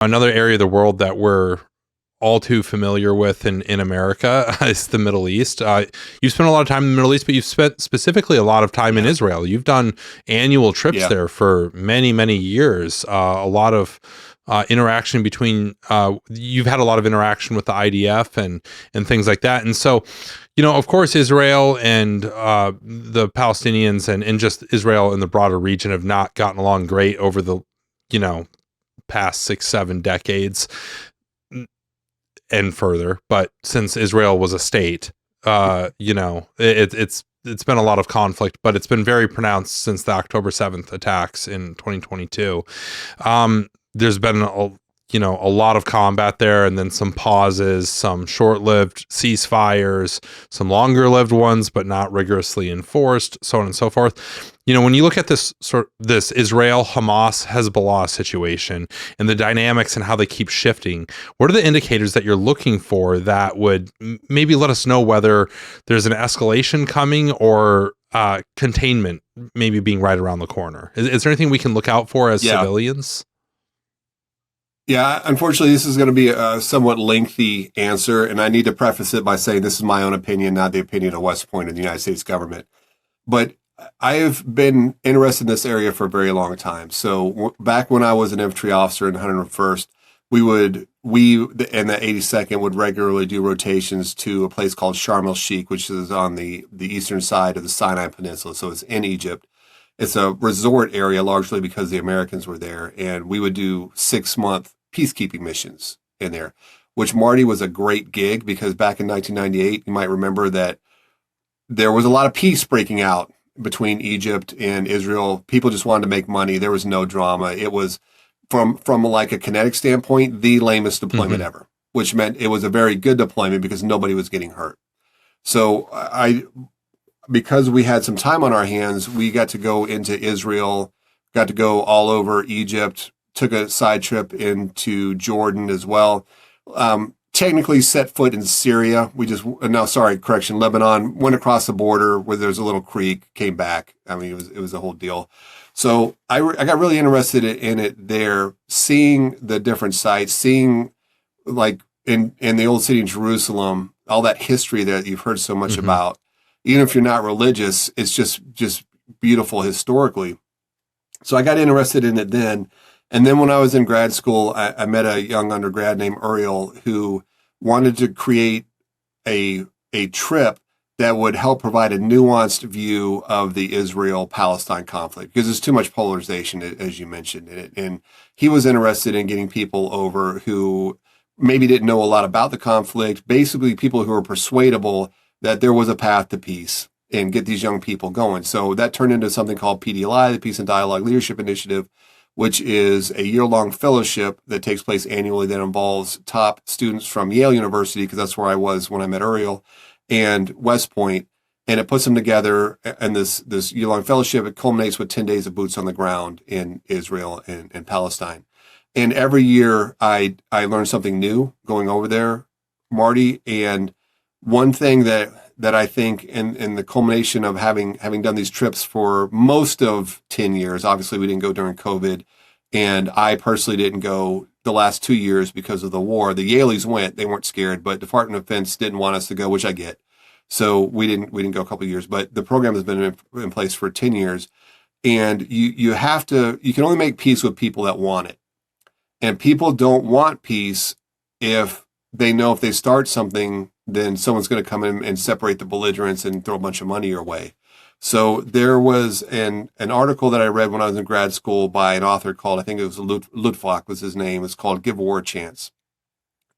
Another area of the world that we're all too familiar with in America is the Middle East. You spent a lot of time in the Middle East, but you've spent specifically a lot of time in Israel. You've done annual trips there for many, many years. A lot of interaction between, you've had a lot of interaction with the IDF and things like that. And so, of course, Israel and the Palestinians and just Israel and the broader region have not gotten along great over the, past 6-7 decades and further. But since Israel was a state, it's been a lot of conflict, but it's been very pronounced since the October 7th attacks in 2022. There's been a lot of combat there, and then some pauses, some short-lived ceasefires, some longer-lived ones, but not rigorously enforced, so on and so forth. When you look at this Israel, Hamas, Hezbollah situation and the dynamics and how they keep shifting, what are the indicators that you're looking for that would maybe let us know whether there's an escalation coming or containment maybe being right around the corner? Is there anything we can look out for as civilians? Yeah, unfortunately, this is going to be a somewhat lengthy answer, and I need to preface it by saying this is my own opinion, not the opinion of West Point and the United States government. But I have been interested in this area for a very long time. So back when I was an infantry officer in 101st, we and the 82nd would regularly do rotations to a place called Sharm el-Sheikh, which is on the eastern side of the Sinai Peninsula. So it's in Egypt. It's a resort area largely because the Americans were there, and we would do 6-month peacekeeping missions in there, which, Marty, was a great gig because back in 1998, you might remember that there was a lot of peace breaking out between Egypt and Israel. People just wanted to make money. There was no drama. It was, from like a kinetic standpoint, the lamest deployment ever, which meant it was a very good deployment because nobody was getting hurt. So because we had some time on our hands, we got to go into Israel, got to go all over Egypt, took a side trip into Jordan as well. Technically set foot in Syria. Lebanon, went across the border where there's a little creek, came back. I mean, it was a whole deal. So I got really interested in it there, seeing the different sites, seeing like in the old city in Jerusalem, all that history that you've heard so much about. Even if you're not religious, it's just beautiful historically. So I got interested in it then. And then when I was in grad school, I met a young undergrad named Uriel who wanted to create a trip that would help provide a nuanced view of the Israel-Palestine conflict because there's too much polarization, as you mentioned. And he was interested in getting people over who maybe didn't know a lot about the conflict, basically people who were persuadable that there was a path to peace and get these young people going. So that turned into something called PDLI, the Peace and Dialogue Leadership Initiative, which is a year-long fellowship that takes place annually that involves top students from Yale University, because that's where I was when I met Uriel, and West Point. And it puts them together in this year-long fellowship. It culminates with 10 days of boots on the ground in Israel and Palestine. And every year I learn something new going over there, Marty. And one thing that I think in the culmination of having done these trips for most of 10 years, obviously we didn't go during COVID, and I personally didn't go the last 2 years because of the war. The Yaleys went, they weren't scared, but Department of Defense didn't want us to go, which I get. So we didn't go a couple of years, but the program has been in place for 10 years. And you can only make peace with people that want it. And people don't want peace if they know if they start something, then someone's going to come in and separate the belligerents and throw a bunch of money your way. So there was an article that I read when I was in grad school by an author called, I think it was Luttwak was his name. It's called Give War a Chance.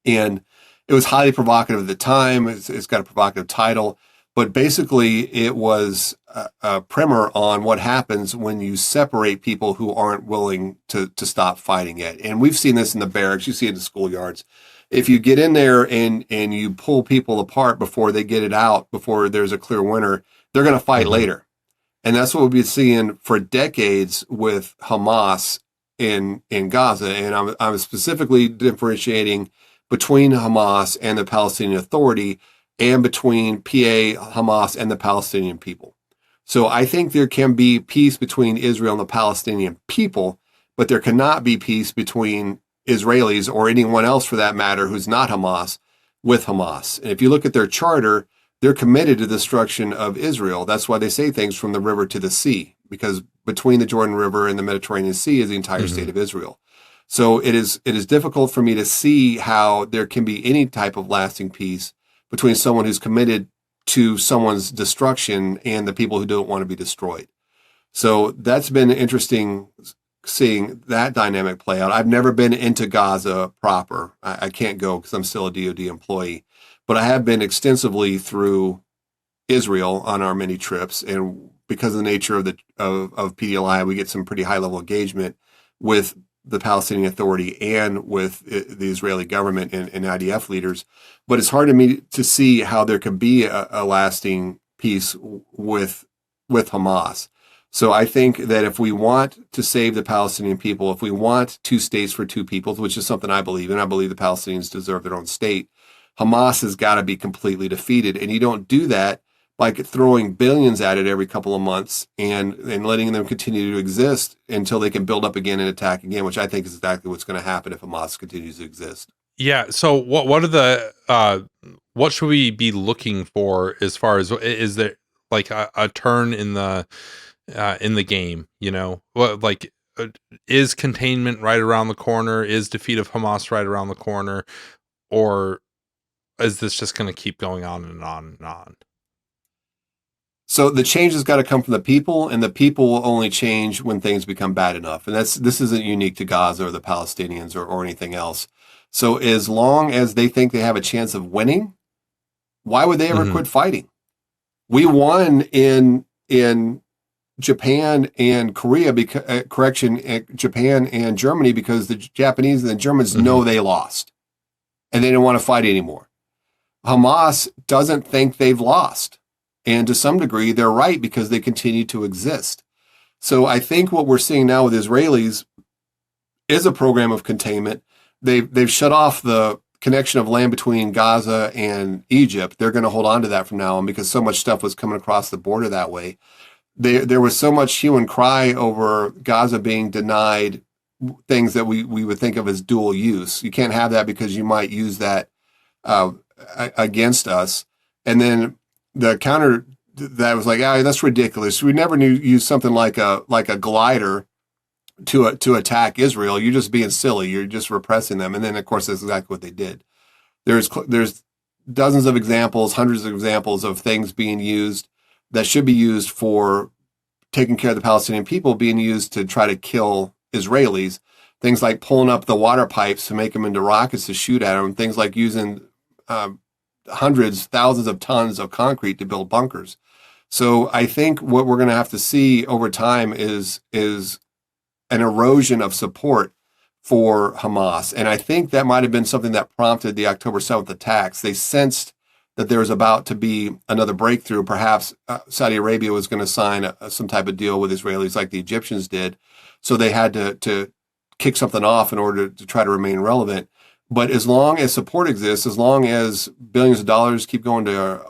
And it was highly provocative at the time. It's got a provocative title, but basically it was a primer on what happens when you separate people who aren't willing to stop fighting yet. And we've seen this in the barracks. You see it in the schoolyards. If you get in there and you pull people apart before they get it out, before there's a clear winner, they're going to fight later. And that's what we've been seeing for decades with Hamas in Gaza. And I'm specifically differentiating between Hamas and the Palestinian Authority and between PA, Hamas, and the Palestinian people. So I think there can be peace between Israel and the Palestinian people, but there cannot be peace between Israelis or anyone else for that matter who's not Hamas with Hamas. And if you look at their charter, they're committed to the destruction of Israel. That's why they say things from the river to the sea, because between the Jordan River and the Mediterranean Sea is the entire state of Israel. So it is difficult for me to see how there can be any type of lasting peace between someone who's committed to someone's destruction and the people who don't want to be destroyed. So that's been interesting seeing that dynamic play out. I've never been into Gaza proper. I can't go because I'm still a DoD employee, but I have been extensively through Israel on our many trips. And because of the nature of of PDLI, we get some pretty high level engagement with the Palestinian Authority and with the Israeli government and IDF leaders. But it's hard to me to see how there could be a lasting peace with Hamas. So I think that if we want to save the Palestinian people, if we want 2 states for 2 peoples, which is something I believe in, I believe the Palestinians deserve their own state, Hamas has got to be completely defeated. And you don't do that by throwing billions at it every couple of months and letting them continue to exist until they can build up again and attack again, which I think is exactly what's going to happen if Hamas continues to exist. Yeah. So what are the, what should we be looking for as far as, is there like a turn in the game, you know, what, like, is containment right around the corner? Is defeat of Hamas right around the corner? Or is this just going to keep going on and on and on? So the change has got to come from the people, and the people will only change when things become bad enough. And this isn't unique to Gaza or the Palestinians or anything else. So as long as they think they have a chance of winning, why would they ever quit fighting? We won in Japan and Korea, Japan and Germany, because the Japanese and the Germans know they lost and they don't want to fight anymore. Hamas doesn't think they've lost. And to some degree, they're right because they continue to exist. So I think what we're seeing now with Israelis is a program of containment. They've shut off the connection of land between Gaza and Egypt. They're going to hold on to that from now on because so much stuff was coming across the border that way. There was so much hue and cry over Gaza being denied things that we would think of as dual use. You can't have that because you might use that against us. And then the counter that was like, that's ridiculous. We never use something like a glider to attack Israel. You're just being silly. You're just repressing them. And then of course that's exactly what they did. There's dozens of examples, hundreds of examples of things being used that should be used for taking care of the Palestinian people being used to try to kill Israelis. Things like pulling up the water pipes to make them into rockets to shoot at them. Things like using hundreds, thousands of tons of concrete to build bunkers. So I think what we're going to have to see over time is an erosion of support for Hamas. And I think that might have been something that prompted the October 7th attacks. They sensed that there was about to be another breakthrough. Perhaps Saudi Arabia was going to sign some type of deal with Israelis like the Egyptians did. So they had to kick something off in order to try to remain relevant. But as long as support exists, as long as billions of dollars keep going to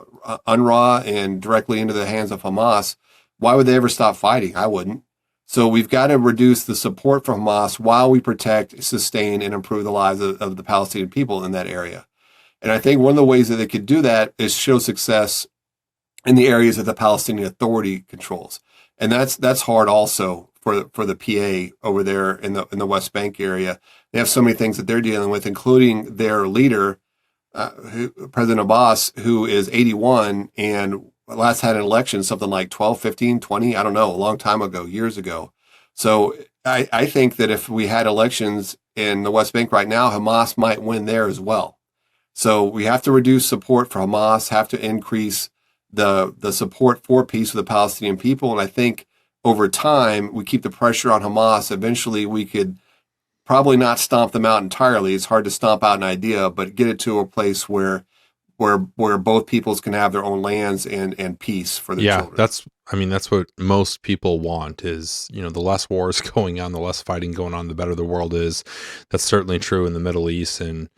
UNRWA and directly into the hands of Hamas, why would they ever stop fighting? I wouldn't. So we've got to reduce the support for Hamas while we protect, sustain, and improve the lives of the Palestinian people in that area. And I think one of the ways that they could do that is show success in the areas that the Palestinian Authority controls. And that's hard also for the PA over there in the West Bank area. They have so many things that they're dealing with, including their leader, President Abbas, who is 81 and last had an election something like 12, 15, 20, I don't know, a long time ago, years ago. So I think that if we had elections in the West Bank right now, Hamas might win there as well. So we have to reduce support for Hamas, have to increase the support for peace with the Palestinian people. And I think over time, we keep the pressure on Hamas. Eventually, we could probably not stomp them out entirely. It's hard to stomp out an idea, but get it to a place where both peoples can have their own lands and peace for their children. That's what most people want is, the less wars going on, the less fighting going on, the better the world is. That's certainly true in the Middle East. And